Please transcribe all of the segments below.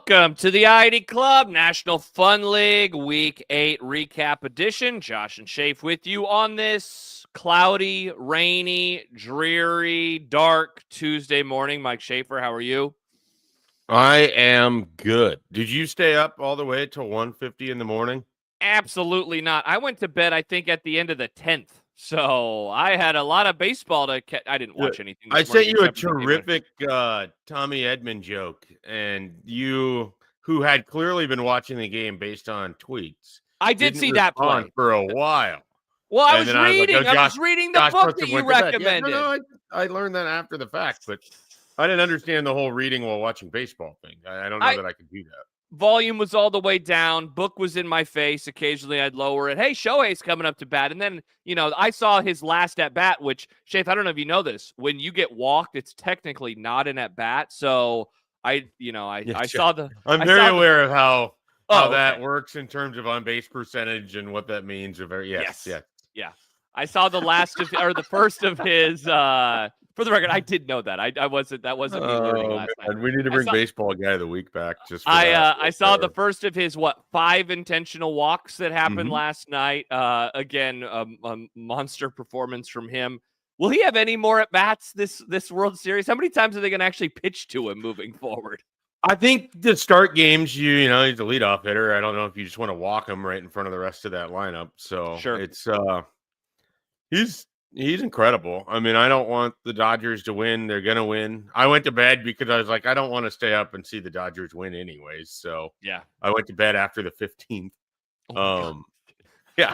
Welcome to the ID Club National Fun League Week 8 Recap Edition. Josh and Schaef with you on this cloudy, rainy, dreary, dark Tuesday morning. Mike Schaefer, how are you? I am good. Did you stay up all the way till 1:50 in the morning? Absolutely not. I went to bed, I think, at the end of the 10th. So I had a lot of baseball to catch. I didn't watch anything. I sent you a terrific Tommy Edman joke, and you, who had clearly been watching the game based on tweets, I did see that play for a while. Well, I was reading. I was reading the book that you recommended. Yeah, I learned that after the fact, but I didn't understand the whole reading while watching baseball thing. I don't know that I could do that. Volume was all the way down. Book was in my face. Occasionally, I'd lower it. Hey, Shohei's coming up to bat. And then, I saw his last at bat, which, Schaef, I don't know if you know this. When you get walked, it's technically not an at bat. So I saw the. I'm very aware of how that works in terms of on base percentage and what that means. Yeah. I saw the last of the first of his. For the record, I did know that. That wasn't me learning last night. We need to bring baseball guy of the week back. I saw the first of his 5 intentional walks that happened last night. Again, a monster performance from him. Will he have any more at bats this World Series? How many times are they going to actually pitch to him moving forward? I think to start games, he's a leadoff hitter. I don't know if you just want to walk him right in front of the rest of that lineup. So sure. It's He's incredible. I mean, I don't want the Dodgers to win. They're going to win. I went to bed because I was like, I don't want to stay up and see the Dodgers win anyways. So yeah, I went to bed after the 15th. Yeah.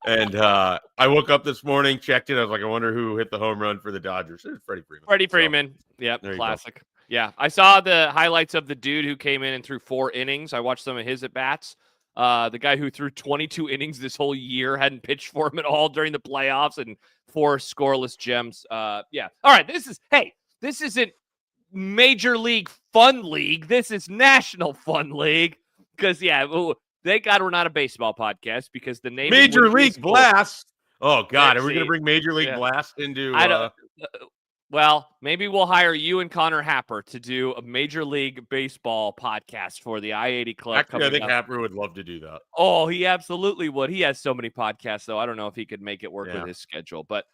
And I woke up this morning, checked it. I was like, I wonder who hit the home run for the Dodgers. It was Freddie Freeman. Yep, classic. Yeah, I saw the highlights of the dude who came in and threw 4 innings. I watched some of his at-bats. The guy who threw 22 innings this whole year, hadn't pitched for him at all during the playoffs, and 4 scoreless gems. Yeah. All right. This isn't Major League Fun League. This is National Fun League. Because, thank God we're not a baseball podcast because the name Major League Blast. Oh, God. Let's are we going to bring Major League Blast into Well, maybe we'll hire you and Connor Happer to do a Major League Baseball podcast for the I-80 Club. Actually, I think Happer would love to do that. Oh, he absolutely would. He has so many podcasts, though. I don't know if he could make it work with his schedule. But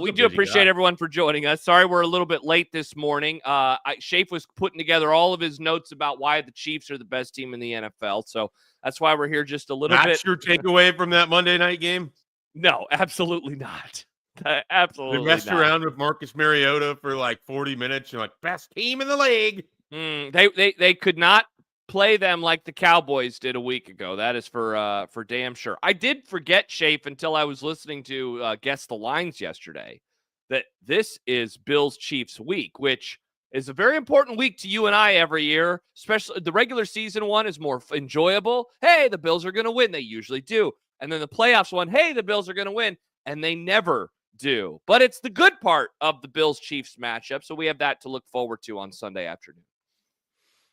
we do appreciate everyone for joining us. Sorry we're a little bit late this morning. Schaef was putting together all of his notes about why the Chiefs are the best team in the NFL. So that's why we're here just a little bit. That's your takeaway from that Monday night game? No, absolutely not. Absolutely. They messed around with Marcus Mariota for like 40 minutes. You're like, best team in the league. They could not play them like the Cowboys did a week ago. That is for damn sure. I did forget, Schaef, until I was listening to Guess the Lines yesterday, that this is Bills Chiefs week, which is a very important week to you and I every year. Especially the regular season one is more enjoyable. Hey, the Bills are going to win. They usually do. And then the playoffs one, hey, the Bills are going to win. And they never do. But it's the good part of the Bills-Chiefs matchup, so we have that to look forward to on Sunday afternoon.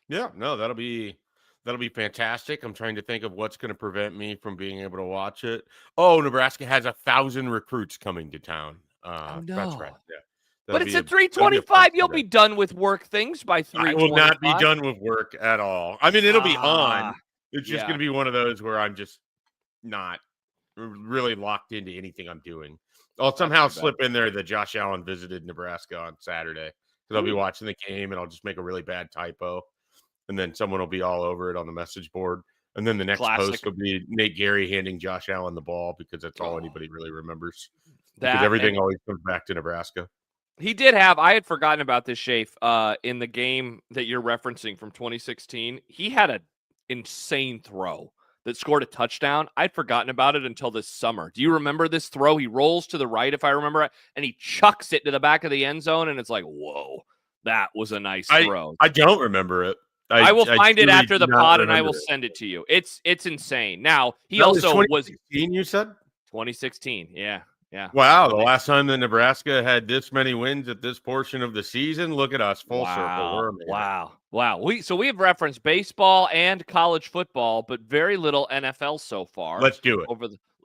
Yeah, no, that'll be fantastic. I'm trying to think of what's going to prevent me from being able to watch it. Oh, Nebraska has 1,000 recruits coming to town. No. That's right. Yeah. But it's at 3:25. You'll be done with work things by 3:25. I will not be done with work at all. I mean, it'll be on. It's just going to be one of those where I'm just not really locked into anything I'm doing. I'll somehow slip in there that Josh Allen visited Nebraska on Saturday because I'll be watching the game and I'll just make a really bad typo. And then someone will be all over it on the message board. And then the next post will be Nate Gary handing Josh Allen the ball because that's all anybody really remembers. Because everything always comes back to Nebraska. He did have, I had forgotten about this, Schaef, in the game that you're referencing from 2016. He had an insane throw that scored a touchdown. I'd forgotten about it until this summer. Do you remember this throw? He rolls to the right, if I remember it, and he chucks it to the back of the end zone, and it's like, whoa, that was a nice throw. I don't remember it. I will find it after the pod, and I will send it to you. It's insane. Now, he also was 2016, you said? 2016, yeah. Wow, the last time that Nebraska had this many wins at this portion of the season. Look at us, full circle. Wow. We have referenced baseball and college football, but very little NFL so far. Let's do it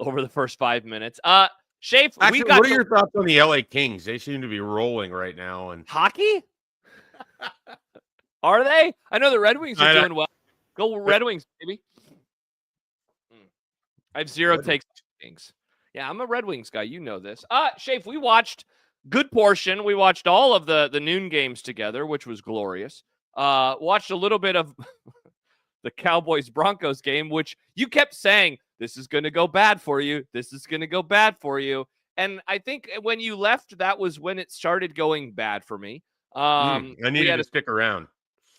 over the first 5 minutes. Schaef, what are your thoughts on the LA Kings? They seem to be rolling right now. And hockey? Are they? I know the Red Wings are doing well. Go Red Wings, baby. I have zero takes on Wings. Yeah, I'm a Red Wings guy. You know this. Schaef, we watched good portion. We watched all of the noon games together, which was glorious. Watched a little bit of the Cowboys-Broncos game, which you kept saying, this is going to go bad for you. This is going to go bad for you. And I think when you left, that was when it started going bad for me. I needed to stick around.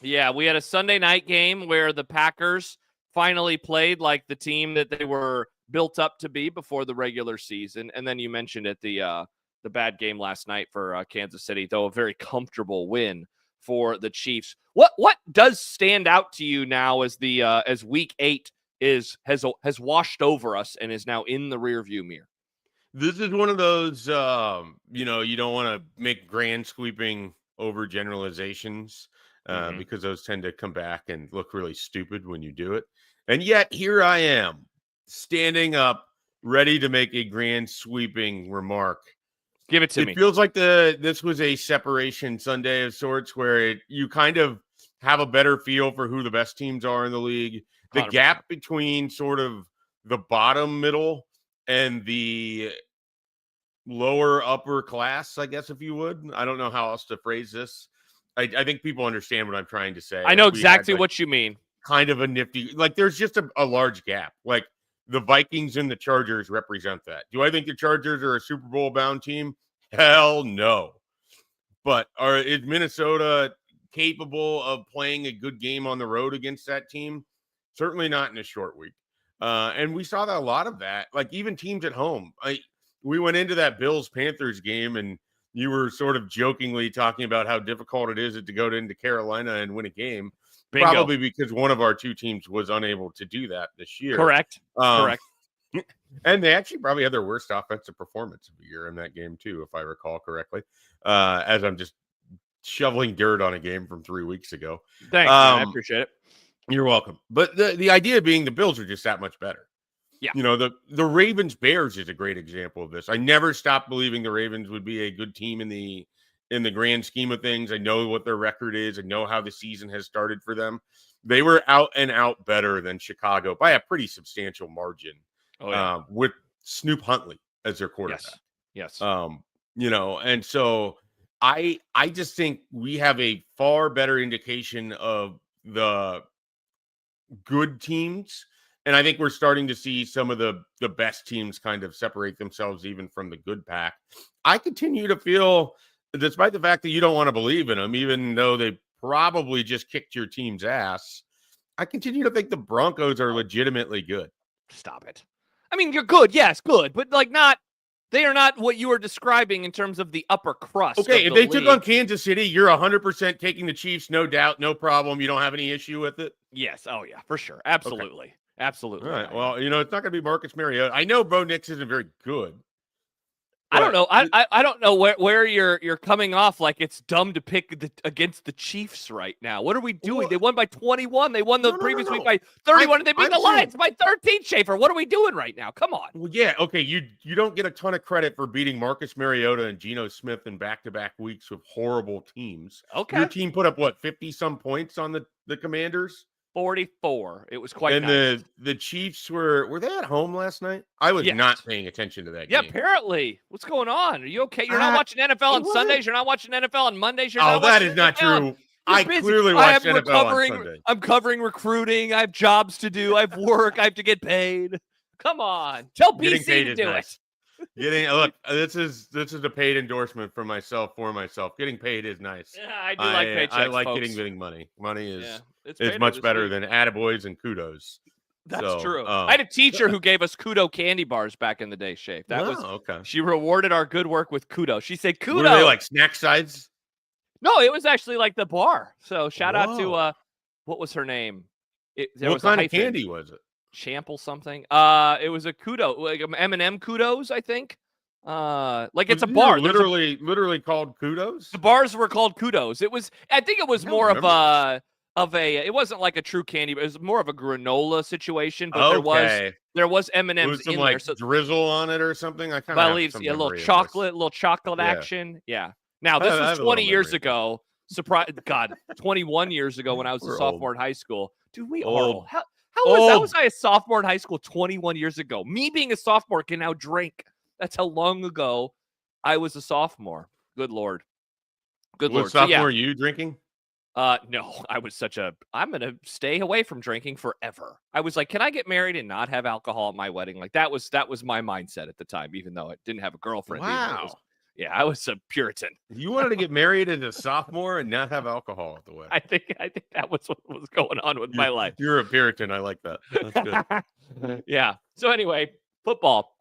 Yeah, we had a Sunday night game where the Packers finally played like the team that they were built up to be before the regular season. And then you mentioned it, the bad game last night for Kansas City, though a very comfortable win for the Chiefs. What does stand out to you now as the as Week 8 has washed over us and is now in the rearview mirror? This is one of those, you don't want to make grand sweeping overgeneralizations because those tend to come back and look really stupid when you do it. And yet here I am standing up, ready to make a grand sweeping remark. Give it to me. It feels like this was a separation Sunday of sorts where you kind of have a better feel for who the best teams are in the league. The 100%. Gap between sort of the bottom middle and the lower upper class, I guess, if you would. I don't know how else to phrase this. I think people understand what I'm trying to say. I know exactly what you mean. Kind of a nifty, like there's just a large gap. Like the Vikings and the Chargers represent that. Do I think the Chargers are a Super Bowl bound team? Hell no. But is Minnesota capable of playing a good game on the road against that team? Certainly not in a short week. And we saw that a lot of that, like even teams at home. We went into that Bills-Panthers game and you were sort of jokingly talking about how difficult it is to go into Carolina and win a game. Bingo. Probably because one of our two teams was unable to do that this year. Correct. Correct. And they actually probably had their worst offensive performance of the year in that game too, if I recall correctly. As I'm just shoveling dirt on a game from 3 weeks ago. Thanks, man. I appreciate it. You're welcome. But the idea being the Bills are just that much better. Yeah. The Ravens-Bears is a great example of this. I never stopped believing the Ravens would be a good team in the grand scheme of things. I know what their record is. I know how the season has started for them. They were out and out better than Chicago by a pretty substantial margin. Oh, yeah. With Snoop Huntley as their quarterback. Yes. And so I just think we have a far better indication of the good teams. And I think we're starting to see some of the best teams kind of separate themselves even from the good pack. I continue to feel, despite the fact that you don't want to believe in them, even though they probably just kicked your team's ass, I continue to think the Broncos are legitimately good. Stop it. I mean, you're good. Yes, good. But they are not what you are describing in terms of the upper crust. Okay, if they took on Kansas City, you're 100% taking the Chiefs, no doubt, no problem. You don't have any issue with it? Yes. Oh, yeah, for sure. Absolutely. Okay. Absolutely. All right. Well, it's not going to be Marcus Mariota. I know Bo Nix isn't very good. I don't know. I don't know where you're coming off like it's dumb to pick against the Chiefs right now. What are we doing? Well, they won by 21. They won the previous week by 31, and they beat the Lions by 13. Schaefer, what are we doing right now? Come on. Well, yeah, okay. You don't get a ton of credit for beating Marcus Mariota and Geno Smith in back-to-back weeks with horrible teams. Okay. Your team put up 50-some points on the Commanders? 44. It was quite and nice. The Chiefs were they at home last night? I was not paying attention to that game. Yeah, apparently. What's going on? Are you okay? You're not watching NFL on Sundays. You're not watching NFL on Mondays. That is not true. I clearly watch NFL on Sunday. I'm covering recruiting. I have jobs to do. I have work. I have to get paid. Come on. Tell BC to do it. Look, this is a paid endorsement for myself. Getting paid is nice. Yeah, I do like paychecks. I like getting money. Money is much better than attaboys and kudos. That's true. I had a teacher who gave us kudo candy bars back in the day, Schaef. That was okay. She rewarded our good work with kudo. She said kudo. Were they like snack sides? No, it was actually like the bar. So shout out to what was her name? What kind of candy was it? Chample something. It was a kudo, like M&M kudos, I think. Like it's a bar. Literally called kudos. The bars were called kudos. I think it was more of a. It wasn't like a true candy, but it was more of a granola situation. But there was M&Ms in like there. So drizzle on it or something. I kind of believe a little chocolate action. Yeah. Now this was 20 years ago. Surprise, God, 21 years ago when I was a We're sophomore old. in high school. Dude, we are Old. old. How Old. was I a sophomore in high school 21 years ago? Me being a sophomore can now drink. That's how long ago I was a sophomore. Good Lord. Good Was Lord. So yeah. sophomore you drinking? No, I'm going to stay away from drinking forever. I was like, can I get married and not have alcohol at my wedding? Like that was my mindset at the time, even though I didn't have a girlfriend. Wow. I was a Puritan. You wanted to get married as a sophomore and not have alcohol at the wedding. I think that was what was going on with my life. You're a Puritan. I like that. That's good. Yeah. So anyway, football.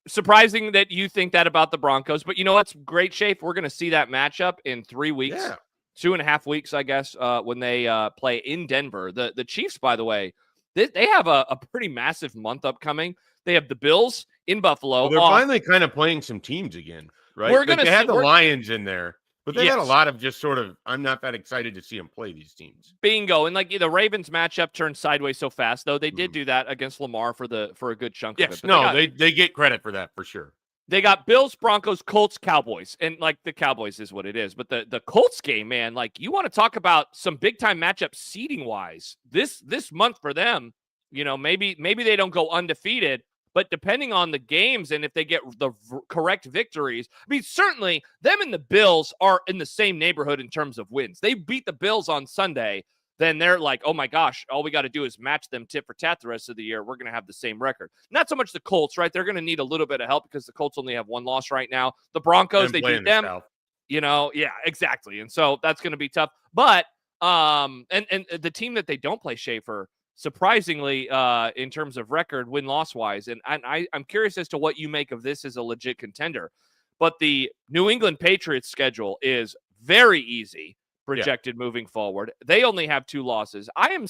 Surprising that you think that about the Broncos, but you know what's great, Schaef? We're going to see that matchup in 3 weeks. Yeah. 2.5 weeks, I guess, when they play in Denver. The Chiefs, by the way, they have a pretty massive month upcoming. They have the Bills in Buffalo. Well, they're finally kind of playing some teams again, right? They had the Lions in there, but they had a lot of just sort of, I'm not that excited to see them play these teams. Bingo. And like the Ravens matchup turned sideways so fast, though. They did do that against Lamar for a good chunk of it. But they get credit for that for sure. They got Bills, Broncos, Colts, Cowboys. And, like, the Cowboys is what it is. But the Colts game, man, like, you want to talk about some big-time matchups seeding-wise. This month for them, you know, maybe they don't go undefeated, but depending on the games and if they get the correct victories, I mean, certainly them and the Bills are in the same neighborhood in terms of wins. They beat the Bills on Sunday. Then they're like, oh my gosh, all we got to do is match them tit for tat the rest of the year. We're going to have the same record. Not so much the Colts, right? They're going to need a little bit of help because the Colts only have one loss right now. The Broncos, they beat them. You know, yeah, exactly. And so that's going to be tough. But and the team that they don't play, Schaefer, surprisingly, in terms of record, win-loss wise, and I'm curious as to what you make of this as a legit contender. But the New England Patriots schedule is very easy. Projected moving forward. They only have 2 losses. I am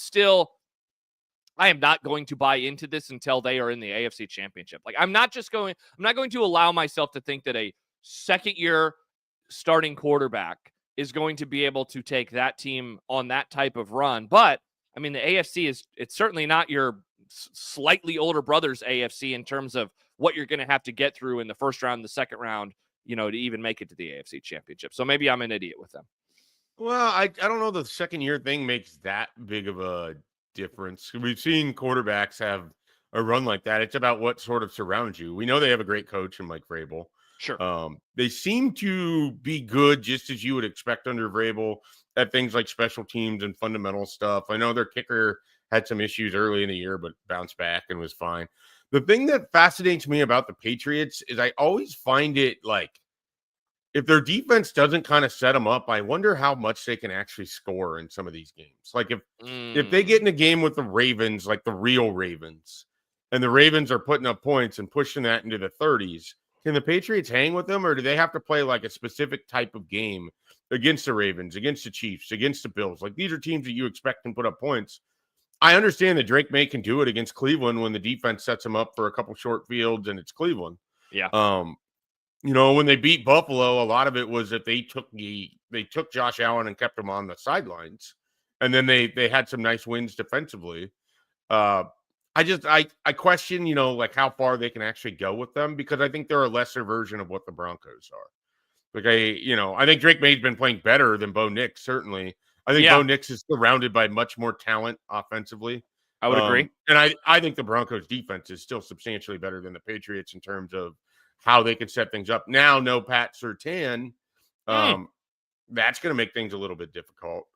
not going to buy into this until they are in the AFC Championship. Like I'm not going to allow myself to think that a second-year starting quarterback is going to be able to take that team on that type of run. But I mean, the AFC it's certainly not your slightly older brother's AFC in terms of what you're going to have to get through in the first round, the second round, you know, to even make it to the AFC Championship. So maybe I'm an idiot with them. Well, I don't know the second year thing makes that big of a difference. We've seen quarterbacks have a run like that. It's about what sort of surrounds you. We know they have a great coach in Mike Vrabel. Sure. They seem to be good, just as you would expect under Vrabel, at things like special teams and fundamental stuff. I know their kicker had some issues early in the year, but bounced back and was fine. The thing that fascinates me about the Patriots is I always find it like, if their defense doesn't kind of set them up, I wonder how much they can actually score in some of these games. Like if they get in a game with the Ravens, like the real Ravens, and the Ravens are putting up points and pushing that into the 30s, can the Patriots hang with them, or do they have to play like a specific type of game against the Ravens, against the Chiefs, against the Bills? Like these are teams that you expect can put up points. I understand that Drake May can do it against Cleveland when the defense sets them up for a couple short fields and it's Cleveland. Yeah. You know, when they beat Buffalo, a lot of it was that they took Josh Allen and kept him on the sidelines, and then they had some nice wins defensively. I question, you know, like how far they can actually go with them, because I think they're a lesser version of what the Broncos are. Like I think Drake May's been playing better than Bo Nix, certainly. I think Bo Nix is surrounded by much more talent offensively. I would agree. And I think the Broncos defense is still substantially better than the Patriots in terms of how they can set things up. Now, no Pat Surtain. That's going to make things a little bit difficult.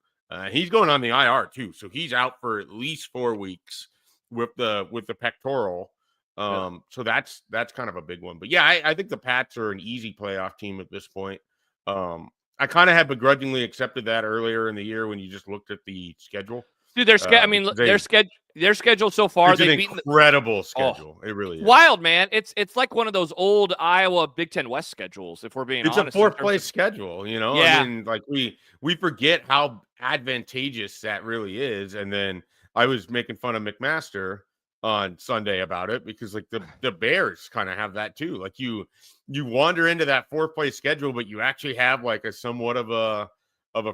He's going on the IR too, so he's out for at least 4 weeks with the pectoral. So that's kind of a big one. But yeah, I think the Pats are an easy playoff team at this point. I kind of had begrudgingly accepted that earlier in the year when you just looked at the schedule. Dude, their schedule so far, it's an incredible schedule. It really is wild, man. It's like one of those old Iowa Big Ten West schedules, if we're being honest. It's a fourth place schedule, you know. Yeah. I mean, like we forget how advantageous that really is. And then I was making fun of McMaster on Sunday about it because like the Bears kind of have that too. Like you wander into that fourth place schedule, but you actually have like a somewhat of a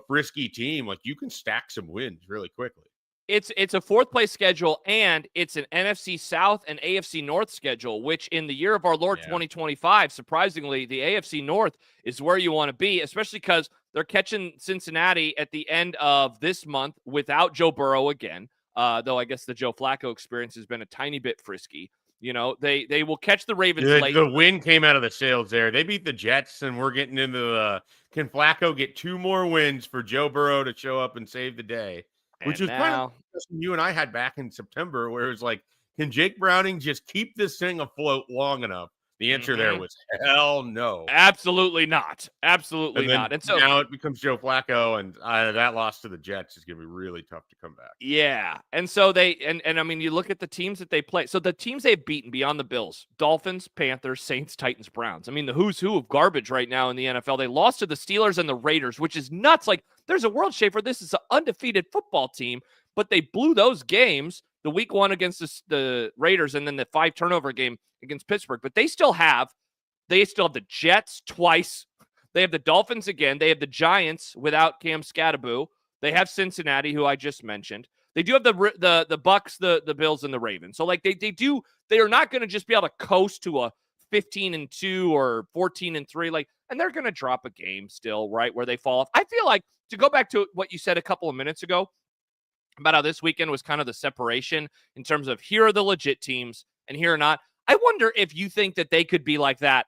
frisky team. Like you can stack some wins really quickly. It's a fourth place schedule, and it's an NFC South and AFC North schedule, which in the year of our Lord 2025, surprisingly, the AFC North is where you want to be, especially because They're catching Cincinnati at the end of this month without Joe Burrow again. Though I guess the Joe Flacco experience has been a tiny bit frisky. They will catch the Ravens late. The win came out of the sails there. They beat the Jets, and we're getting into the can Flacco get 2 more wins for Joe Burrow to show up and save the day? Which is kind of you and I had back in September, where it was like, can Jake Browning just keep this thing afloat long enough? The answer there was hell no. Absolutely not. Absolutely not. And so now it becomes Joe Flacco, and that loss to the Jets is going to be really tough to come back. Yeah. And so I mean, you look at the teams that they play. So the teams they've beaten beyond the Bills, Dolphins, Panthers, Saints, Titans, Browns. I mean, the who's who of garbage right now in the NFL. They lost to the Steelers and the Raiders, which is nuts. Like, there's a world, Schaefer. This is an undefeated football team, but they blew those games, the week 1 against the Raiders and then the 5 turnover game against Pittsburgh. But they still have the Jets twice. They have the Dolphins again. They have the Giants without Cam Scatterbo. They have Cincinnati, who I just mentioned. They do have the Bucks, the Bills, and the Ravens. So like they are not going to just be able to coast to a 15-2 or 14-3. Like, and they're going to drop a game still, right, where they fall off. I feel like, to go back to what you said a couple of minutes ago about how this weekend was kind of the separation in terms of here are the legit teams and here are not. I wonder if you think that they could be like that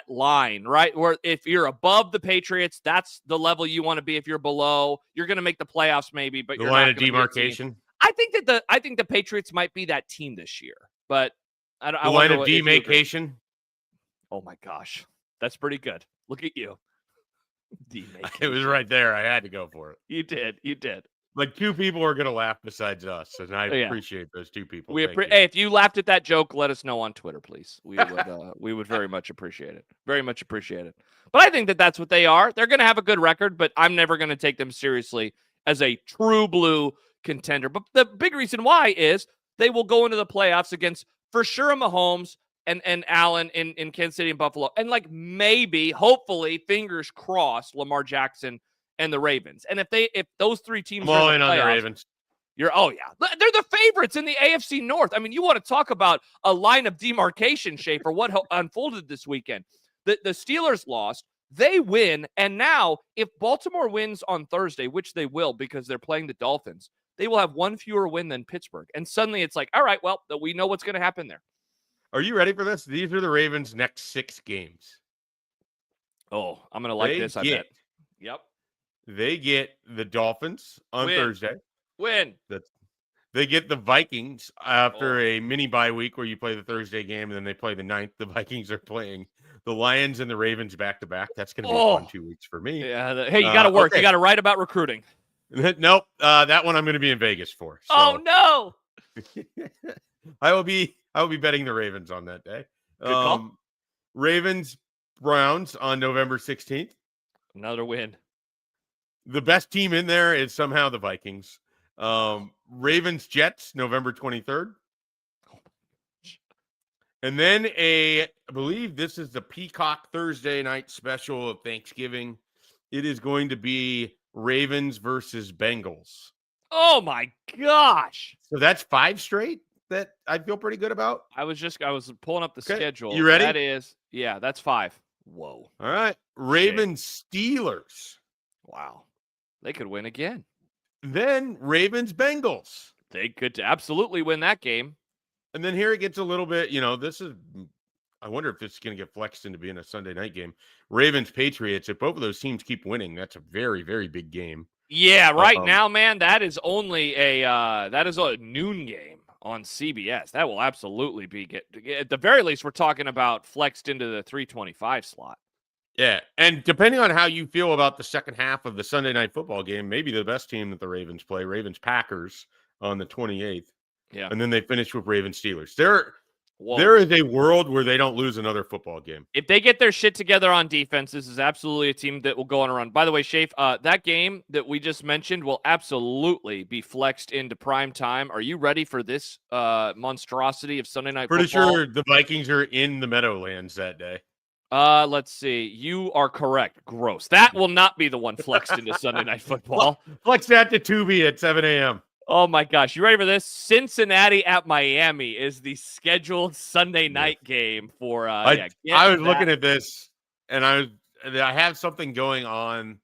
line, right? Where if you're above the Patriots, that's the level you want to be. If you're below, you're going to make the playoffs maybe, but the you're line not of demarcation. I think the Patriots might be that team this year, but I the line of demarcation. Oh my gosh, that's pretty good. Look at you. It was right there. I had to go for it. You did. Like, 2 people are going to laugh besides us, and I appreciate those 2 people. Hey, if you laughed at that joke, let us know on Twitter, please. We would very much appreciate it. Very much appreciate it. But I think that that's what they are. They're going to have a good record, but I'm never going to take them seriously as a true blue contender. But the big reason why is they will go into the playoffs against, for sure, Mahomes and Allen in Kansas City and Buffalo, and like maybe, hopefully, fingers crossed, Lamar Jackson and the Ravens. And if those 3 teams are in the playoffs, on the Ravens. They're the favorites in the AFC North. I mean, you want to talk about a line of demarcation, Schaefer, what unfolded this weekend. The Steelers lost, they win, and now if Baltimore wins on Thursday, which they will because they're playing the Dolphins, they will have 1 fewer win than Pittsburgh. And suddenly it's like, all right, well, we know what's going to happen there. Are you ready for this? These are the Ravens' next 6 games. Oh, I'm going to like this, I bet. Yep. They get the Dolphins on Thursday. They get the Vikings after a mini bye week where you play the Thursday game and then they play the 9th. The Vikings are playing the Lions and the Ravens back-to-back. That's going to be a fun 2 weeks for me. Yeah. Hey, you got to work. Okay. You got to write about recruiting. Nope. That one I'm going to be in Vegas for. So. Oh, no. I will be betting the Ravens on that day. Good call. Ravens, Browns on November 16th. Another win. The best team in there is somehow the Vikings. Ravens, Jets, November 23rd. And then I believe this is the Peacock Thursday night special of Thanksgiving. It is going to be Ravens versus Bengals. Oh my gosh. So that's 5 straight that I feel pretty good about. I was pulling up the schedule. You ready? That's 5. Whoa. All right. Ravens, Steelers. Wow. They could win again. Then Ravens, Bengals. They could absolutely win that game. And then here it gets a little bit, I wonder if this is going to get flexed into being a Sunday night game. Ravens, Patriots. If both of those teams keep winning, that's a very, very big game. Yeah, right now, man, that is only a noon game on CBS. That will absolutely be at the very least. We're talking about flexed into the 325 slot. Yeah, and depending on how you feel about the second half of the Sunday night football game, maybe the best team that the Ravens play, Ravens-Packers on the 28th. Yeah. And then they finish with Ravens-Steelers. There is a world where they don't lose another football game. If they get their shit together on defense, this is absolutely a team that will go on a run. By the way, Schaef, that game that we just mentioned will absolutely be flexed into prime time. Are you ready for this monstrosity of Sunday night football? Pretty sure the Vikings are in the Meadowlands that day. Let's see. You are correct. Gross. That will not be the one flexed into Sunday Night Football. Flex that to Tubi at 7 a.m. Oh, my gosh. You ready for this? Cincinnati at Miami is the scheduled Sunday night game for I was looking at this, and I have something going on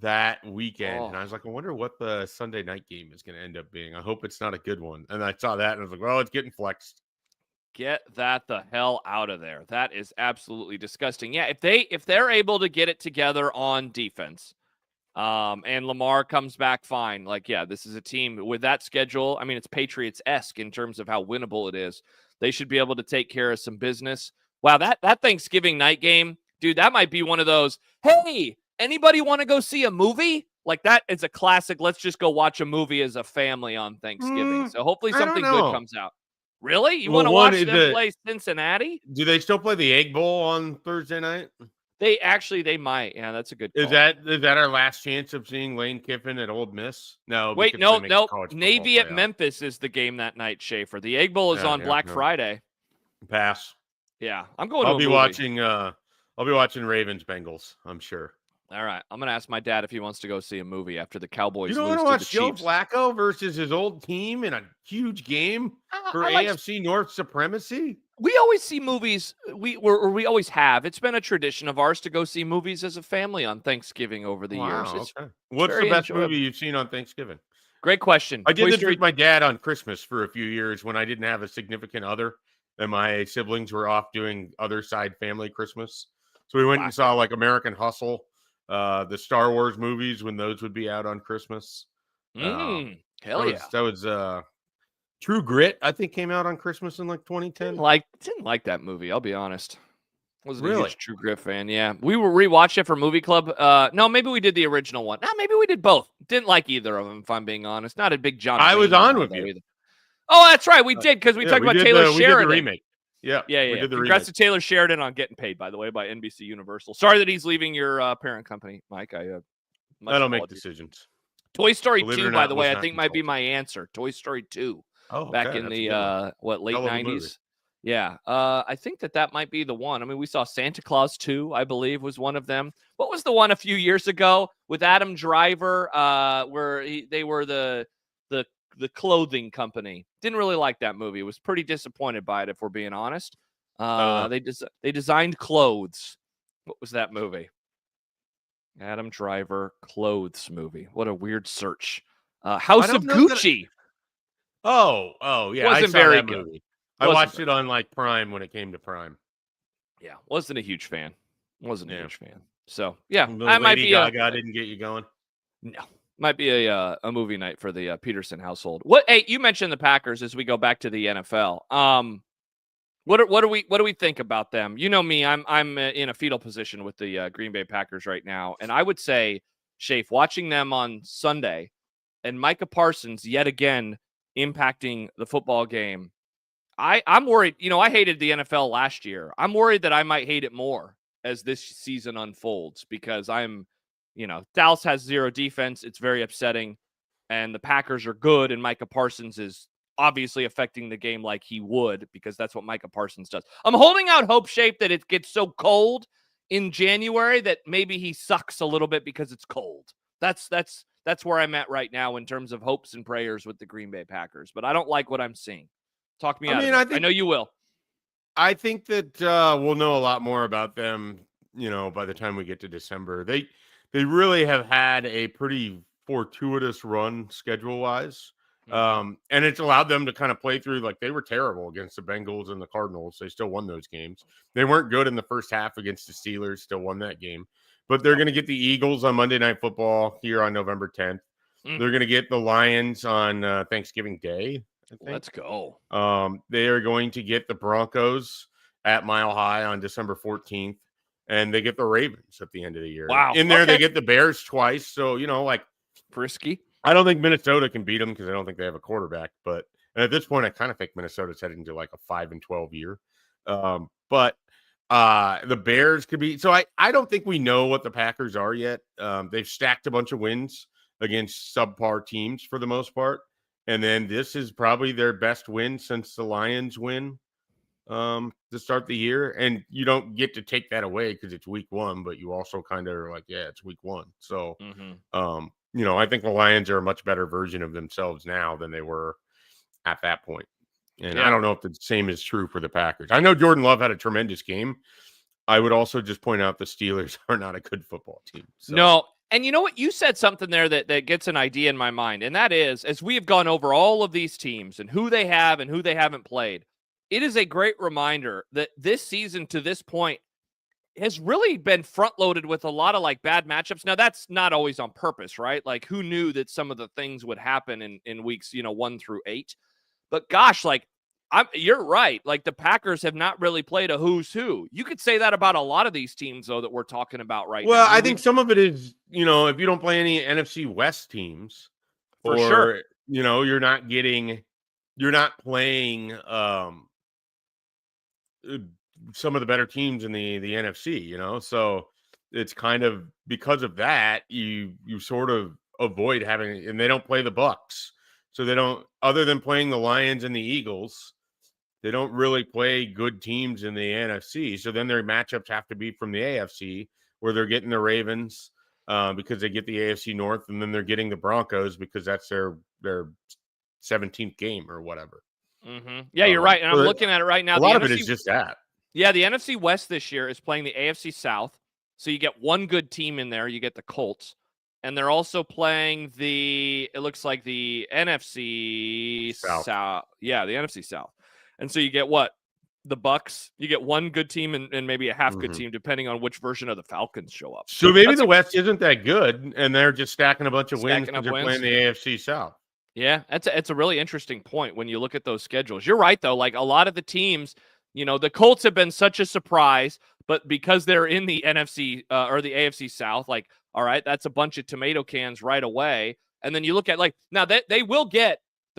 that weekend, and I was like, I wonder what the Sunday night game is going to end up being. I hope it's not a good one. And I saw that, and I was like, well, it's getting flexed. Get that the hell out of there. That is absolutely disgusting. Yeah, if they're able to get it together on defense, and Lamar comes back fine, like, yeah, this is a team with that schedule. I mean, it's Patriots-esque in terms of how winnable it is. They should be able to take care of some business. Wow, that Thanksgiving night game, dude, that might be one of those, hey, anybody want to go see a movie? Like, that is a classic, let's just go watch a movie as a family on Thanksgiving. So hopefully I don't something good know. comes out. Really? You Well, want to watch them play Cincinnati? Do they still play the Egg Bowl on Thursday night? They might. Yeah, that's a good call. Is that our last chance of seeing Lane Kiffin at Ole Miss? No. Wait, no. Navy at Memphis is the game that night, Schaefer. The Egg Bowl is on Black Friday. Pass. Yeah, I'm going. I'll be watching Ravens Bengals, I'm sure. All right, I'm gonna ask my dad if he wants to go see a movie after the Cowboys. You don't want to watch Joe Flacco versus his old team in a huge game for AFC North supremacy? We always see movies. We always have. It's been a tradition of ours to go see movies as a family on Thanksgiving over the years. Okay. What's the best movie you've seen on Thanksgiving? Great question. I did this with my dad on Christmas for a few years when I didn't have a significant other and my siblings were off doing other side family Christmas. So we went and saw like American Hustle, the Star Wars movies when those would be out on Christmas. Hell yeah. That was True Grit, I think, came out on Christmas in like 2010. Didn't like that movie, I'll be honest. Wasn't a huge True Grit fan. Yeah. We were rewatched it for Movie Club. No, maybe we did the original one. No, maybe we did both. Didn't like either of them, if I'm being honest. Not a big John. I was on with you. Either. Oh, that's right. We did, because we talked about Taylor Sheridan. We did the remake. Yeah. We did the Congrats to Taylor Sheridan on getting paid, by the way, by NBC Universal. Sorry that he's leaving your parent company, Mike. I don't make decisions. Toy Story 2, by the way, I think might be my answer. Toy Story 2. Oh, back in the late 90s. Yeah, I think that might be the one. I mean, we saw Santa Claus 2, I believe, was one of them. What was the one a few years ago with Adam Driver, where they were the clothing company? Didn't really like that movie. Was pretty disappointed by it, if we're being honest. They designed clothes. What was that movie? Adam Driver clothes movie. What a weird search. House of Gucci. Oh, yeah. Wasn't very good. Movie. I watched it on like Prime when it came to Prime. Yeah, wasn't a huge fan. Wasn't a huge fan. So yeah, I might be. Gaga didn't get you going. No, might be a movie night for the Peterson household. What? Hey, you mentioned the Packers as we go back to the NFL. What do we think about them? You know me, I'm in a fetal position with the Green Bay Packers right now, and I would say, Schaef, watching them on Sunday, and Micah Parsons yet again impacting the football game. I'm worried. You know, I hated the NFL last year. I'm worried that I might hate it more as this season unfolds, because Dallas has zero defense. It's very upsetting, and the Packers are good, and Micah Parsons is obviously affecting the game like he would, because that's what Micah Parsons does. I'm holding out hope, Schaef, that it gets so cold in January that maybe he sucks a little bit because it's cold. That's where I'm at right now in terms of hopes and prayers with the Green Bay Packers, but I don't like what I'm seeing. Talk me out of it. I know you will. I think that we'll know a lot more about them, by the time we get to December. They really have had a pretty fortuitous run schedule-wise. And it's allowed them to kind of play through, like, they were terrible against the Bengals and the Cardinals. They still won those games. They weren't good in the first half against the Steelers, still won that game. But they're going to get the Eagles on Monday Night Football here on November 10th. They're going to get the Lions on Thanksgiving Day. Let's go. They are going to get the Broncos at Mile High on December 14th, and they get the Ravens at the end of the year. Wow. In there, they get the Bears twice. So, frisky. I don't think Minnesota can beat them because I don't think they have a quarterback. And at this point, I kind of think Minnesota's heading into like a 5-12 year. But the Bears could be. So I don't think we know what the Packers are yet. They've stacked a bunch of wins against subpar teams for the most part. And then this is probably their best win since the Lions win to start the year. And you don't get to take that away because it's week 1, but you also kind of are like, yeah, it's week 1. So, I think the Lions are a much better version of themselves now than they were at that point. And I don't know if the same is true for the Packers. I know Jordan Love had a tremendous game. I would also just point out the Steelers are not a good football team. So. No, And you know what? You said something there that gets an idea in my mind, and that is, as we have gone over all of these teams and who they have and who they haven't played, it is a great reminder that this season to this point has really been front-loaded with a lot of, like, bad matchups. Now, that's not always on purpose, right? Like, who knew that some of the things would happen in weeks, 1 through 8? But gosh, like, you're right. Like, the Packers have not really played a who's who. You could say that about a lot of these teams, though, that we're talking about right now. Well, I think some of it is, if you don't play any NFC West teams, for sure, you're not playing some of the better teams in the NFC, so it's kind of because of that you sort of avoid having, and they don't play the Bucks, so they don't, other than playing the Lions and the Eagles, they don't really play good teams in the NFC. So then their matchups have to be from the AFC, where they're getting the Ravens because they get the AFC North, and then they're getting the Broncos because that's their 17th game or whatever. Mm-hmm. Yeah, you're right. And I'm looking at it right now. A lot of it is just that. Yeah, the NFC West this year is playing the AFC South. So you get one good team in there. You get the Colts. And they're also playing it looks like the NFC South. Yeah, the NFC South. And so you get what? The Bucks. You get one good team and maybe a half good team, depending on which version of the Falcons show up. So maybe the West isn't that good, and they're just stacking a bunch of wins because they're playing the AFC South. Yeah, it's a really interesting point when you look at those schedules. You're right, though. Like, a lot of the teams, the Colts have been such a surprise, but because they're in the NFC or the AFC South, like, all right, that's a bunch of tomato cans right away. And then you look at, like, now they're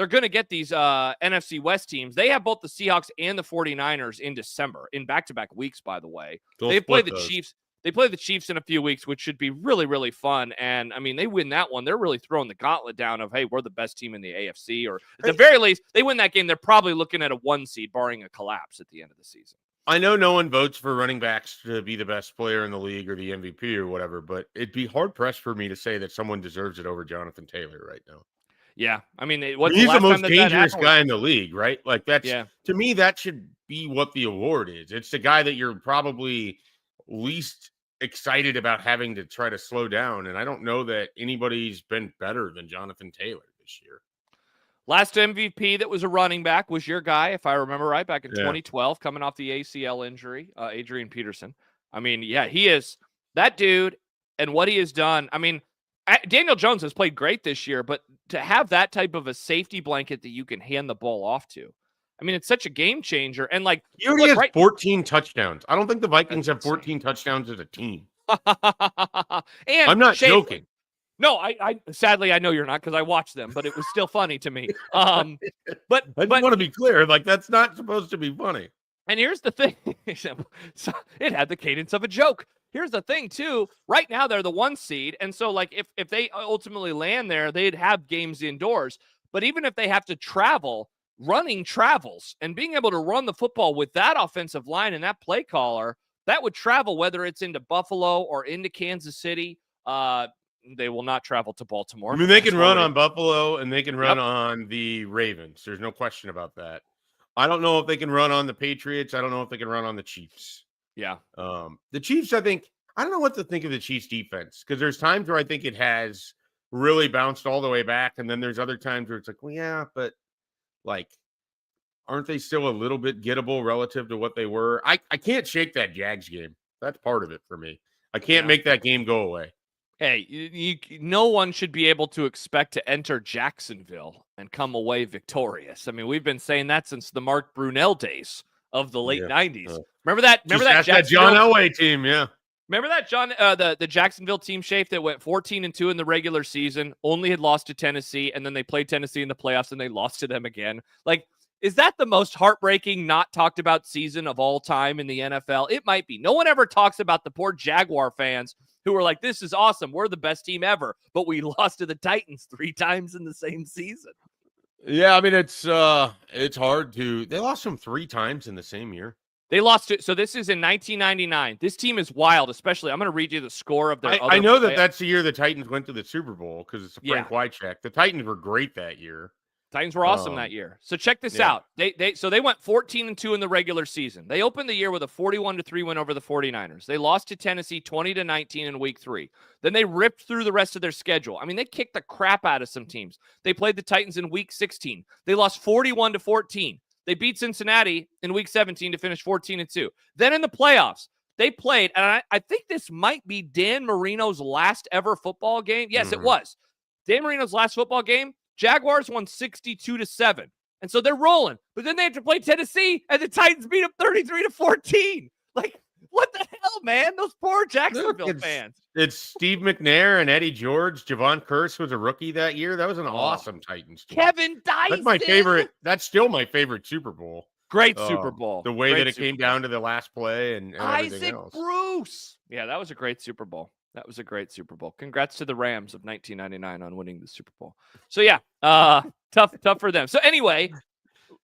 going to get these NFC West teams. They have both the Seahawks and the 49ers in December, in back-to-back weeks, by the way. They play the Chiefs. They play the Chiefs in a few weeks, which should be really, really fun. And, I mean, they win that one. They're really throwing the gauntlet down of, hey, we're the best team in the AFC. Or at the very least, they win that game, they're probably looking at a 1 seed, barring a collapse at the end of the season. I know no one votes for running backs to be the best player in the league or the MVP or whatever, but it'd be hard-pressed for me to say that someone deserves it over Jonathan Taylor right now. Yeah. I mean, he's the most dangerous guy in the league, right? Like, to me, that should be what the award is. It's the guy that you're probably least excited about having to try to slow down. And I don't know that anybody's been better than Jonathan Taylor this year. Last MVP that was a running back was your guy, if I remember right, back in 2012, coming off the ACL injury, Adrian Peterson. I mean, yeah, he is that dude, and what he has done. I mean, Daniel Jones has played great this year, but to have that type of a safety blanket that you can hand the ball off to, I mean, it's such a game changer. And, like, he already has 14 touchdowns. I don't think the Vikings have 14 touchdowns as a team. And I'm not joking. No, I sadly I know you're not, because I watched them, but it was still funny to me. But I just want to be clear, like, that's not supposed to be funny. And here's the thing. So it had the cadence of a joke. Here's the thing, too. Right now, they're the 1 seed. And so, like, if they ultimately land there, they'd have games indoors. But even if they have to travel, running travels. And being able to run the football with that offensive line and that play caller, that would travel, whether it's into Buffalo or into Kansas City. They will not travel to Baltimore. I mean, they can run on Buffalo and they can run on the Ravens. There's no question about that. I don't know if they can run on the Patriots. I don't know if they can run on the Chiefs. Yeah. The Chiefs, I don't know what to think of the Chiefs defense, because there's times where I think it has really bounced all the way back. And then there's other times where it's like, well, yeah, but, like, aren't they still a little bit gettable relative to what they were? I can't shake that Jags game. That's part of it for me. I can't make that game go away. Hey, no one should be able to expect to enter Jacksonville and come away victorious. I mean, we've been saying that since the Mark Brunell days of the late 90s. Remember that John Elway team, yeah. Remember that the Jacksonville team, Schaef, that went 14-2 in the regular season, only had lost to Tennessee, and then they played Tennessee in the playoffs and they lost to them again. Like, is that the most heartbreaking, not talked about season of all time in the NFL? It might be. No one ever talks about the poor Jaguar fans who were like, this is awesome, we're the best team ever, but we lost to the Titans 3 times in the same season. Yeah, I mean, it's hard to. They lost them 3 times in the same year. They lost it. So this is in 1999. This team is wild, especially. I'm going to read you the score of their. I know that's the year the Titans went to the Super Bowl because it's a Frank Wycheck. The Titans were great that year. Titans were awesome that year. So check this out. They went 14-2 in the regular season. They opened the year with a 41-3 win over the 49ers. They lost to Tennessee 20-19 in week 3. Then they ripped through the rest of their schedule. I mean, they kicked the crap out of some teams. They played the Titans in week 16. They lost 41-14. They beat Cincinnati in week 17 to finish 14-2. Then in the playoffs, they played, and I think this might be Dan Marino's last ever football game. Yes, it was. Dan Marino's last football game. Jaguars won 62-7. And so they're rolling. But then they have to play Tennessee, and the Titans beat them 33-14. Like, what the hell, man? Those poor Jacksonville fans. It's Steve McNair and Eddie George. Javon Curse was a rookie that year. That was an awesome Titans team. Kevin Dyson. That's my favorite. That's still my favorite Super Bowl. Great Super Bowl. The way that it came down to the last play and everything else. Isaac Bruce. Yeah, that was a great Super Bowl. That was a great Super Bowl. Congrats to the Rams of 1999 on winning the Super Bowl. So yeah, tough for them. So anyway,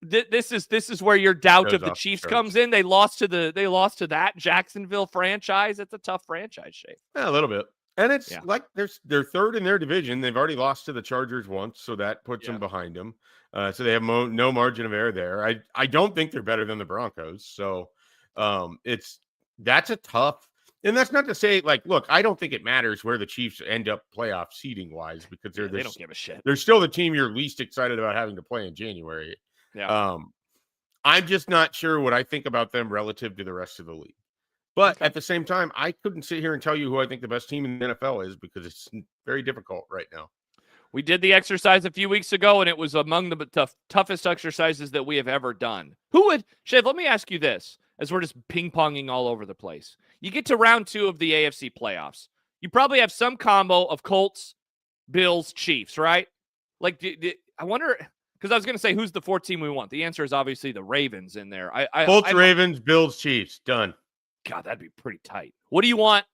this is where your doubt of the Chiefs comes in. They lost to that Jacksonville franchise. It's a tough franchise, Schaef. Yeah, a little bit. And it's like they're third in their division. They've already lost to the Chargers once, so that puts them behind them. So they have no margin of error there. I don't think they're better than the Broncos. So that's a tough. And that's not to say, like, look, I don't think it matters where the Chiefs end up playoff seeding wise because they don't give a shit. They're still the team you're least excited about having to play in January. Yeah. I'm just not sure what I think about them relative to the rest of the league. But at the same time, I couldn't sit here and tell you who I think the best team in the NFL is because it's very difficult right now. We did the exercise a few weeks ago, and it was among the toughest exercises that we have ever done. Schaef, let me ask you this, as we're just ping-ponging all over the place. You get to round 2 of the AFC playoffs. You probably have some combo of Colts, Bills, Chiefs, right? Like, I wonder, because I was going to say, who's the 4th team we want? The answer is obviously the Ravens in there. Colts, Ravens, Bills, Chiefs. Done. God, that'd be pretty tight. What do you want?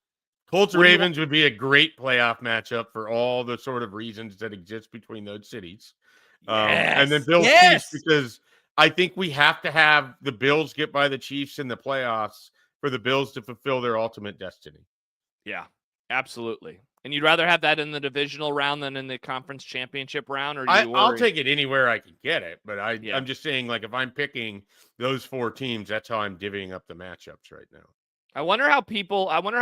Colts, Ravens would be a great playoff matchup for all the sort of reasons that exist between those cities. And then Bills, Chiefs, because I think we have to have the Bills get by the Chiefs in the playoffs for the Bills to fulfill their ultimate destiny. Yeah, absolutely. And you'd rather have that in the divisional round than in the conference championship round? Or I'll take it anywhere I can get it. But I'm just saying, like, if I'm picking those 4 teams, that's how I'm divvying up the matchups right now. I wonder how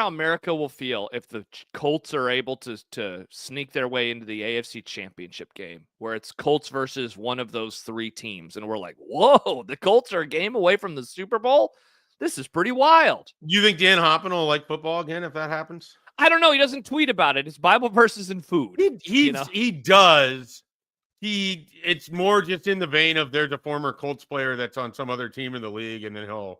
America will feel if the Colts are able to sneak their way into the AFC Championship game, where it's Colts versus one of those 3 teams. And we're like, whoa, the Colts are a game away from the Super Bowl? This is pretty wild. You think Dan Hoppen will like football again if that happens? I don't know. He doesn't tweet about it. It's Bible verses and food. He does. It's more just in the vein of there's a former Colts player that's on some other team in the league, and then he'll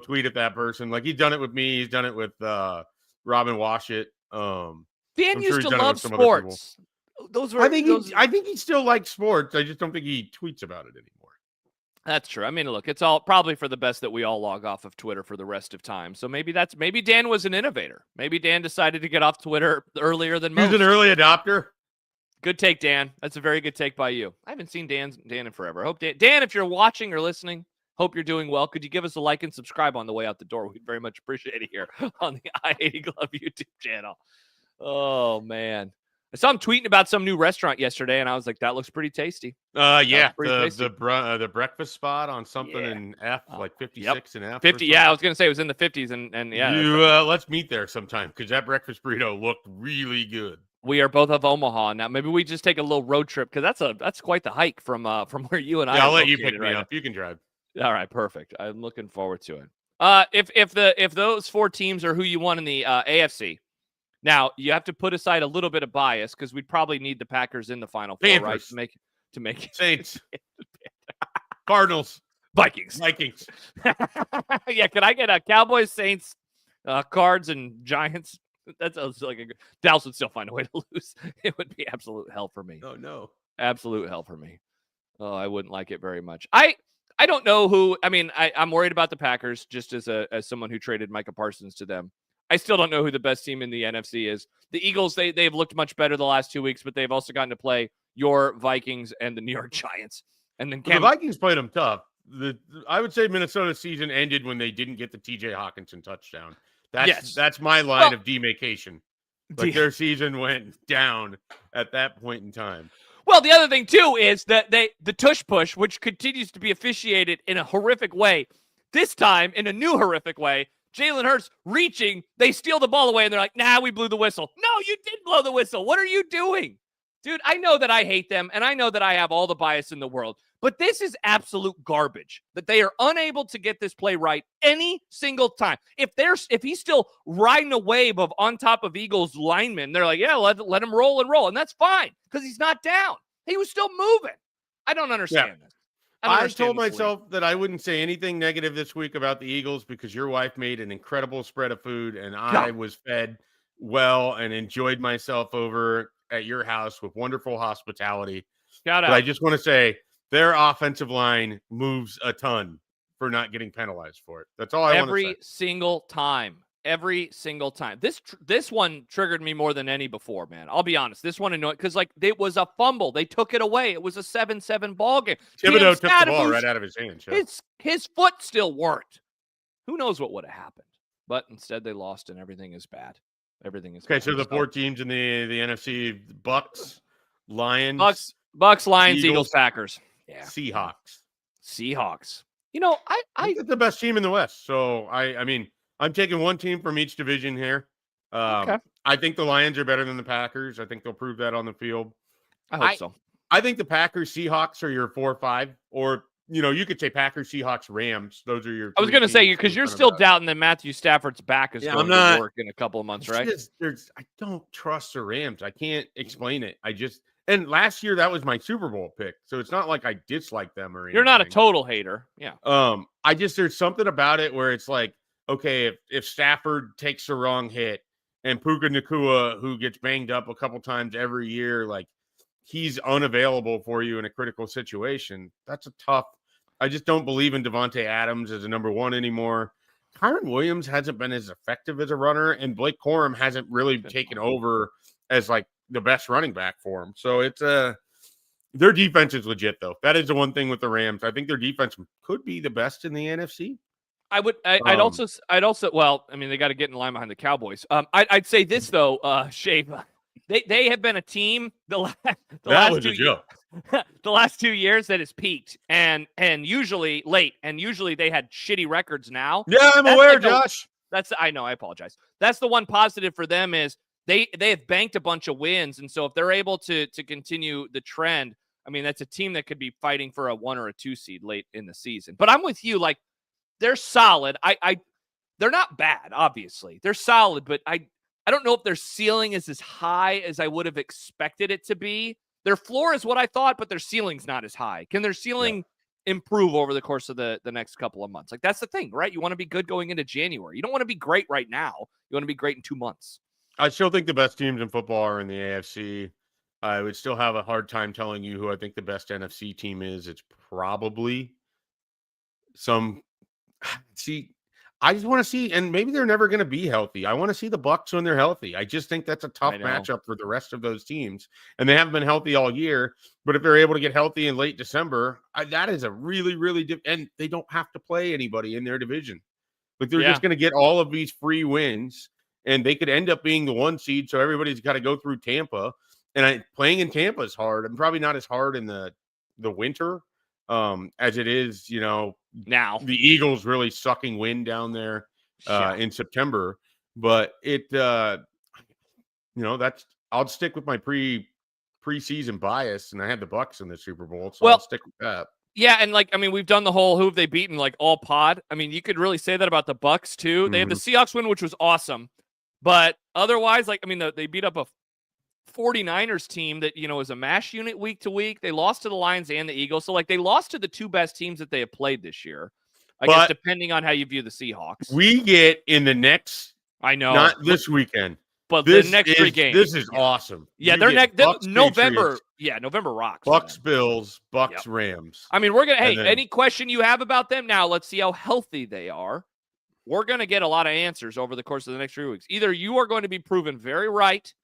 tweet at that person. Like, he's done it with me. He's done it with Robin Washit. Dan used to love sports. I think he still likes sports. I just don't think he tweets about it anymore. That's true. I mean, look, it's all probably for the best that we all log off of Twitter for the rest of time. So maybe Dan was an innovator. Maybe Dan decided to get off Twitter earlier than most. He's an early adopter. Good take, Dan. That's a very good take by you. I haven't seen Dan in forever. I hope Dan, if you're watching or listening, hope you're doing well. Could you give us a like and subscribe on the way out the door? We'd very much appreciate it here on the I-80 Glove YouTube channel. Oh, man. I saw him tweeting about some new restaurant yesterday, and I was like, that looks pretty tasty. The breakfast spot on something in F, like 56 and F. 50, yeah, I was going to say it was in the 50s, and yeah. Let's meet there sometime, because that breakfast burrito looked really good. We are both of Omaha now. Maybe we just take a little road trip, because that's quite the hike from where you and I are. I'll let you pick me up. You can drive. All right, perfect. I'm looking forward to it. If those 4 teams are who you want in the AFC, now you have to put aside a little bit of bias because we'd probably need the Packers in the Final 4, right? To make it. Saints, Cardinals, Vikings. Yeah, can I get a Cowboys, Saints, Cards, and Giants? That sounds like Dallas would still find a way to lose. It would be absolute hell for me. Oh no, absolute hell for me. Oh, I wouldn't like it very much. I don't know who. I mean, I'm worried about the Packers just as someone who traded Micah Parsons to them. I still don't know who the best team in the NFC is. The Eagles, they've looked much better the last 2 weeks, but they've also gotten to play your Vikings and the New York Giants. And then the Vikings played them tough. I would say Minnesota's season ended when they didn't get the TJ Hawkinson touchdown. That's my line of demarcation. Like, their season went down at that point in time. Well, the other thing, too, is that the tush push, which continues to be officiated in a horrific way, this time in a new horrific way, Jalen Hurts reaching, they steal the ball away, and they're like, nah, we blew the whistle. No, you did blow the whistle. What are you doing? Dude, I know that I hate them, and I know that I have all the bias in the world, but this is absolute garbage that they are unable to get this play right any single time. If he's still riding a wave of on top of Eagles linemen, they're like, yeah, let him roll and roll, and that's fine because he's not down. He was still moving. I don't understand this. I told myself that I wouldn't say anything negative this week about the Eagles because your wife made an incredible spread of food and I was fed well and enjoyed myself over at your house with wonderful hospitality. But I just want to say their offensive line moves a ton for not getting penalized for it. That's all I want to say. Every single time. Every single time. This one triggered me more than any before, man. I'll be honest. This one annoyed because it was a fumble. They took it away. It was a 7-7 ball game. Thibodeau took the ball right out of his hands. Yeah. His foot still worked. Who knows what would have happened? But instead they lost and everything is bad. Everything is okay. Bad. So the 4 teams in the NFC: Bucks, Lions, Bucks, Lions, Eagles, Packers. Yeah. Seahawks. You know, I think the best team in the West. So I mean, I'm taking one team from each division here. Okay. I think the Lions are better than the Packers. I think they'll prove that on the field. I hope so. I think the Packers, Seahawks are your 4 or 5, or you could say Packers, Seahawks, Rams. Those are your. I was going to say because you're still doubting that Matthew Stafford's back is going to work in a couple of months, right? I don't trust the Rams. I can't explain it. And last year that was my Super Bowl pick, so it's not like I dislike them or anything. You're not a total hater, yeah. There's something about it where it's like, okay, if Stafford takes the wrong hit and Puka Nacua, who gets banged up a couple times every year, like he's unavailable for you in a critical situation, that's a tough. I just don't believe in Devontae Adams as a number 1 anymore. Kyron Williams hasn't been as effective as a runner, and Blake Corum hasn't really taken over as like the best running back for him. So it's their defense is legit though. That is the one thing with the Rams. I think their defense could be the best in the NFC. I'd also. Well, I mean, they got to get in line behind the Cowboys. I'd say this though, Schaef. They have been a team the last 2 years that has peaked and usually late, and usually they had shitty records now. Yeah, I'm aware, Josh. I know. I apologize. That's the one positive for them is they have banked a bunch of wins, and so if they're able to continue the trend, I mean, that's a team that could be fighting for a 1 or a 2 seed late in the season. But I'm with you, like. They're solid. They're not bad, obviously. They're solid, but I don't know if their ceiling is as high as I would have expected it to be. Their floor is what I thought, but their ceiling's not as high. Can their ceiling improve over the course of the next couple of months? Like, that's the thing, right? You want to be good going into January. You don't want to be great right now. You want to be great in 2 months. I still think the best teams in football are in the AFC. I would still have a hard time telling you who I think the best NFC team is. It's probably some. See, I just want to see, and maybe they're never going to be healthy. I want to see the Bucks when they're healthy. I just think that's a tough matchup for the rest of those teams, and they haven't been healthy all year. But if they're able to get healthy in late December, that is a really, really and they don't have to play anybody in their division. Like they're just going to get all of these free wins, and they could end up being the 1 seed. So everybody's got to go through Tampa, and playing in Tampa is hard, and probably not as hard in the winter as it is, now the Eagles really sucking wind down there in September, but I'll stick with my preseason bias, and I had the Bucks in the Super Bowl, so I'll stick with that. Yeah, and we've done the whole who have they beaten all pod. I mean, you could really say that about the Bucks too. Mm-hmm. They had the Seahawks win, which was awesome, but otherwise, they beat up a 49ers team that is a mash unit week to week. They lost to the Lions and the Eagles, so they lost to the 2 best teams that they have played this year. I guess depending on how you view the Seahawks, we get in the next. I know not this weekend, but the next 3 games. This is awesome. Yeah, they're next November. Patriots, November rocks. Bucks, Bills, Bucks, Rams. I mean, we're gonna. Hey, any question you have about them now? Let's see how healthy they are. We're gonna get a lot of answers over the course of the next 3 weeks. Either you are going to be proven very right,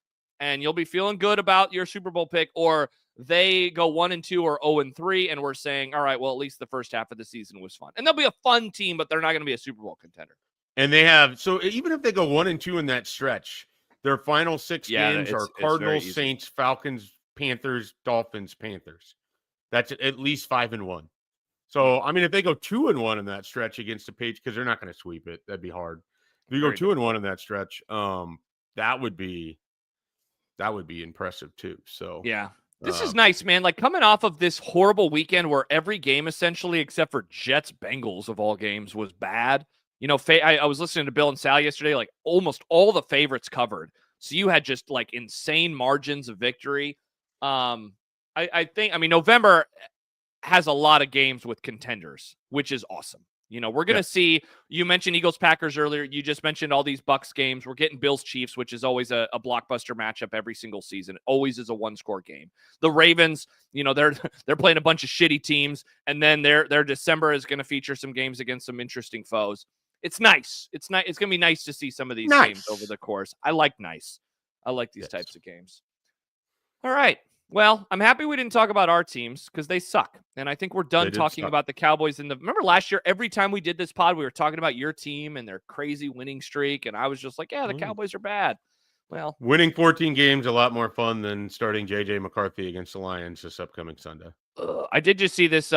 and you'll be feeling good about your Super Bowl pick, or they go 1-2 or 0-3, and we're saying, all right, well, at least the first half of the season was fun. And they'll be a fun team, but they're not going to be a Super Bowl contender. And they have, so even if they go 1-2 in that stretch, their final 6 games are Cardinals, Saints, Falcons, Panthers, Dolphins, Panthers. That's at least 5-1. So, I mean, if they go 2-1 in that stretch against the Patriots, because they're not going to sweep it, that'd be hard. If you go 2-1 in that stretch, that would be impressive too. So, yeah. This is nice, man. Like coming off of this horrible weekend where every game essentially, except for Jets Bengals of all games, was bad. You know, I was listening to Bill and Sal yesterday. Like almost all the favorites covered, so you had just like insane margins of victory. I think. I mean, November has a lot of games with contenders, which is awesome. You know, we're going to see, you mentioned Eagles Packers earlier. You just mentioned all these Bucks games. We're getting Bills Chiefs, which is always a blockbuster matchup every single season. It always is a one-score game. The Ravens, you know, they're playing a bunch of shitty teams, and then their December is going to feature some games against some interesting foes. It's nice. It's going to be nice to see some of these games over the course. I like nice. I like these types of games. All right. Well, I'm happy we didn't talk about our teams because they suck. And I think we're done talking about the Cowboys. Remember last year, every time we did this pod, we were talking about your team and their crazy winning streak. And I was just like, yeah, the Cowboys are bad. Well, winning 14 games, a lot more fun than starting J.J. McCarthy against the Lions this upcoming Sunday. I did just see this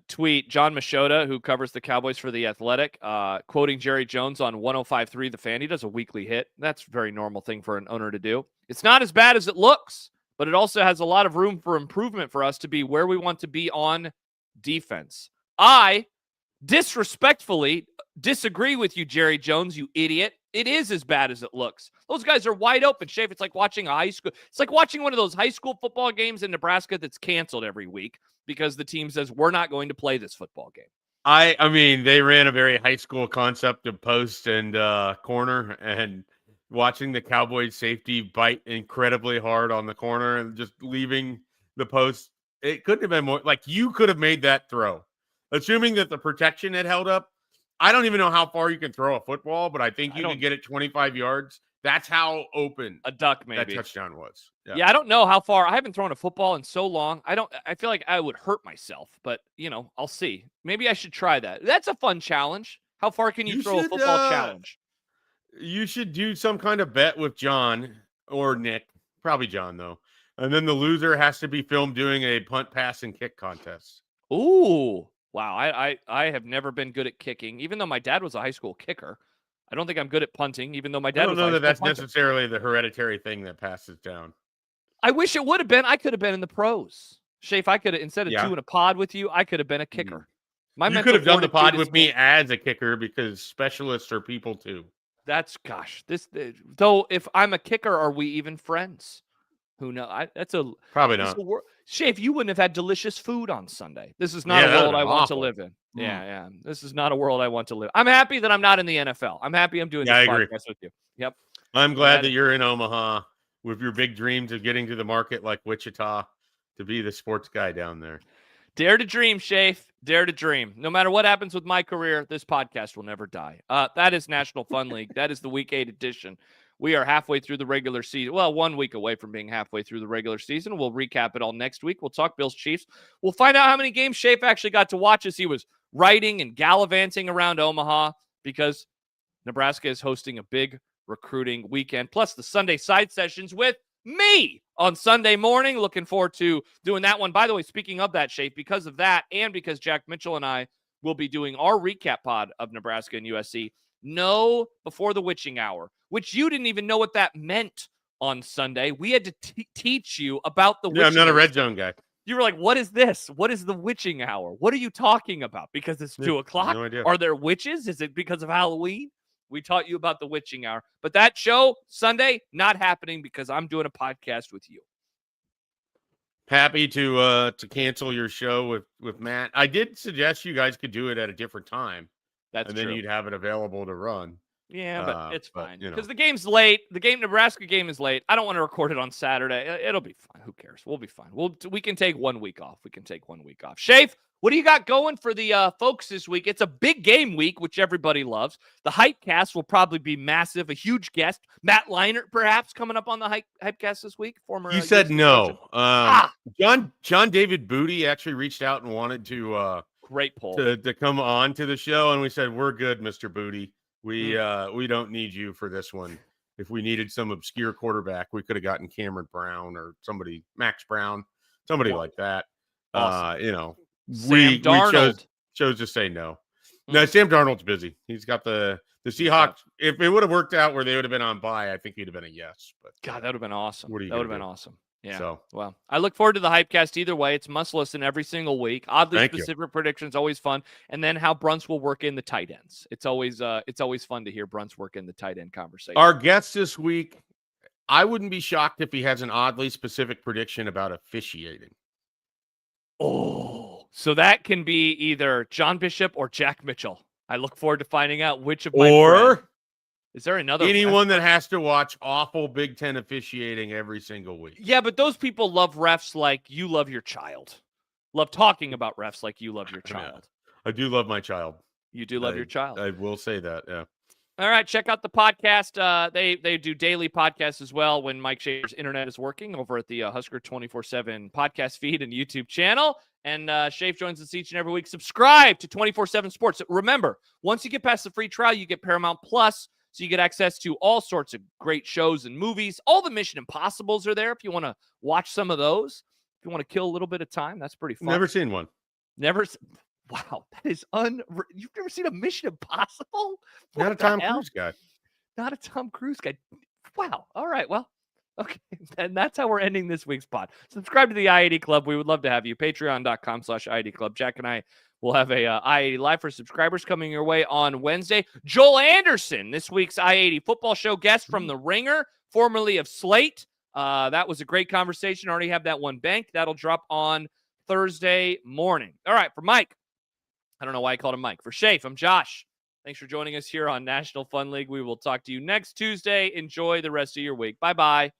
tweet. John Machota, who covers the Cowboys for The Athletic, quoting Jerry Jones on 105.3 The Fan. He does a weekly hit. That's a very normal thing for an owner to do. It's not as bad as it looks, but it also has a lot of room for improvement for us to be where we want to be on defense. I disrespectfully disagree with you, Jerry Jones, you idiot. It is as bad as it looks. Those guys are wide open, Schaef. It's like watching a high school. It's like watching one of those high school football games in Nebraska that's canceled every week because the team says we're not going to play this football game. I mean, they ran a very high school concept of post and corner, and watching the Cowboys safety bite incredibly hard on the corner and just leaving the post. It couldn't have been more like you could have made that throw, assuming that the protection had held up. I don't even know how far you can throw a football, but I think you could get it 25 yards. That's how open a duck maybe that touchdown was. Yeah, I don't know how far. I haven't thrown a football in so long. I feel like I would hurt myself, but you know, I'll see. Maybe I should try that. That's a fun challenge. How far can you throw a football challenge? You should do some kind of bet with John or Nick, probably John though. And then the loser has to be filmed doing a punt, pass, and kick contest. Ooh, wow. I have never been good at kicking, even though my dad was a high school kicker. I don't think I'm good at punting, even though my dad was a high school punter. I don't know that that's necessarily the hereditary thing that passes down. I wish it would have been. I could have been in the pros. Schaef, I could have, instead of doing a pod with you, I could have been a kicker. You could have done the pod with me as a kicker because specialists are people too. That's, gosh, though, if I'm a kicker, are we even friends? Who knows? Probably not. Schaef, you wouldn't have had delicious food on Sunday. This is not a world I want to live in. Yeah. This is not a world I want to live. I'm happy that I'm not in the NFL. I'm happy I'm doing this podcast with you. Yep. I'm glad that you're in Omaha with your big dreams of getting to the market like Wichita to be the sports guy down there. Dare to dream, Schaef. Dare to dream. No matter what happens with my career, this podcast will never die. That is National Fun League. That is the Week 8 edition. We are halfway through the regular season. Well, 1 week away from being halfway through the regular season. We'll recap it all next week. We'll talk Bills Chiefs. We'll find out how many games Schaef actually got to watch as he was riding and gallivanting around Omaha, because Nebraska is hosting a big recruiting weekend, plus the Sunday side sessions with me on Sunday morning. Looking forward to doing that one. By the way, speaking of that, Schaef, because of that and because Jack Mitchell and I will be doing our recap pod of Nebraska and USC, no before the witching hour, which you didn't even know what that meant on Sunday. We had to teach you about the witching hour. I'm not a red zone guy. You were like, what is this? What is the witching hour? What are you talking about? Because it's 2 o'clock? No idea. Are there witches? Is it because of Halloween? We taught you about the witching hour. But that show, Sunday, not happening because I'm doing a podcast with you. Happy to cancel your show with Matt. I did suggest you guys could do it at a different time. That's true. Then you'd have it available to run. Yeah, but it's fine. Because the game's late. The Nebraska game is late. I don't want to record it on Saturday. It'll be fine. Who cares? We'll be fine. We can take 1 week off. Schaef, what do you got going for the folks this week? It's a big game week, which everybody loves. The Hypecast will probably be massive. A huge guest, Matt Leinart, perhaps, coming up on the Hypecast this week. You said no. John David Booty actually reached out and wanted to great poll to come on to the show, and we said we're good, Mr. Booty. We don't need you for this one. if we needed some obscure quarterback, we could have gotten Cameron Brown or Max Brown, somebody like that. Awesome. You know, Sam Darnold. chose to say no. No, Sam Darnold's busy. He's got the Seahawks. If it would have worked out where they would have been on bye, I think he'd have been a yes. But God, that would have been awesome. That would have been awesome. Yeah. So, well, I look forward to the Hypecast either way. It's must listen every single week. Oddly specific predictions, always fun. And then how Brunts will work in the tight ends. It's always fun to hear Brunts work in the tight end conversation. Our guest this week, I wouldn't be shocked if he has an oddly specific prediction about officiating. Oh, so that can be either John Bishop or Jack Mitchell. I look forward to finding out which of my friends. Is there another anyone that has to watch awful Big Ten officiating every single week? Yeah, but those people love refs like you love your child. Love talking about refs like you love your child. I do love my child. You do love your child. I will say that, yeah. All right, check out the podcast. They do daily podcasts as well when Mike Schaefer's internet is working over at the Husker 24/7 podcast feed and YouTube channel. And Schaef joins us each and every week. Subscribe to 24/7 Sports. Remember, once you get past the free trial, you get Paramount Plus. So you get access to all sorts of great shows and movies. All the Mission Impossibles are there if you want to watch some of those. If you want to kill a little bit of time, that's pretty fun. Never seen one. Wow, that is You've never seen a Mission Impossible? Not a Tom Cruise guy. Not a Tom Cruise guy. Wow. All right. Well, okay. And that's how we're ending this week's pod. Subscribe to the I-80 Club. We would love to have you. Patreon.com/I-80 Club. Jack and I will have a I-80 Live for subscribers coming your way on Wednesday. Joel Anderson, this week's I-80 football show guest from The Ringer, formerly of Slate. That was a great conversation. Already have that one banked. That'll drop on Thursday morning. All right, for Mike. I don't know why I called him Mike. For Schaef, I'm Josh. Thanks for joining us here on National Fun League. We will talk to you next Tuesday. Enjoy the rest of your week. Bye-bye.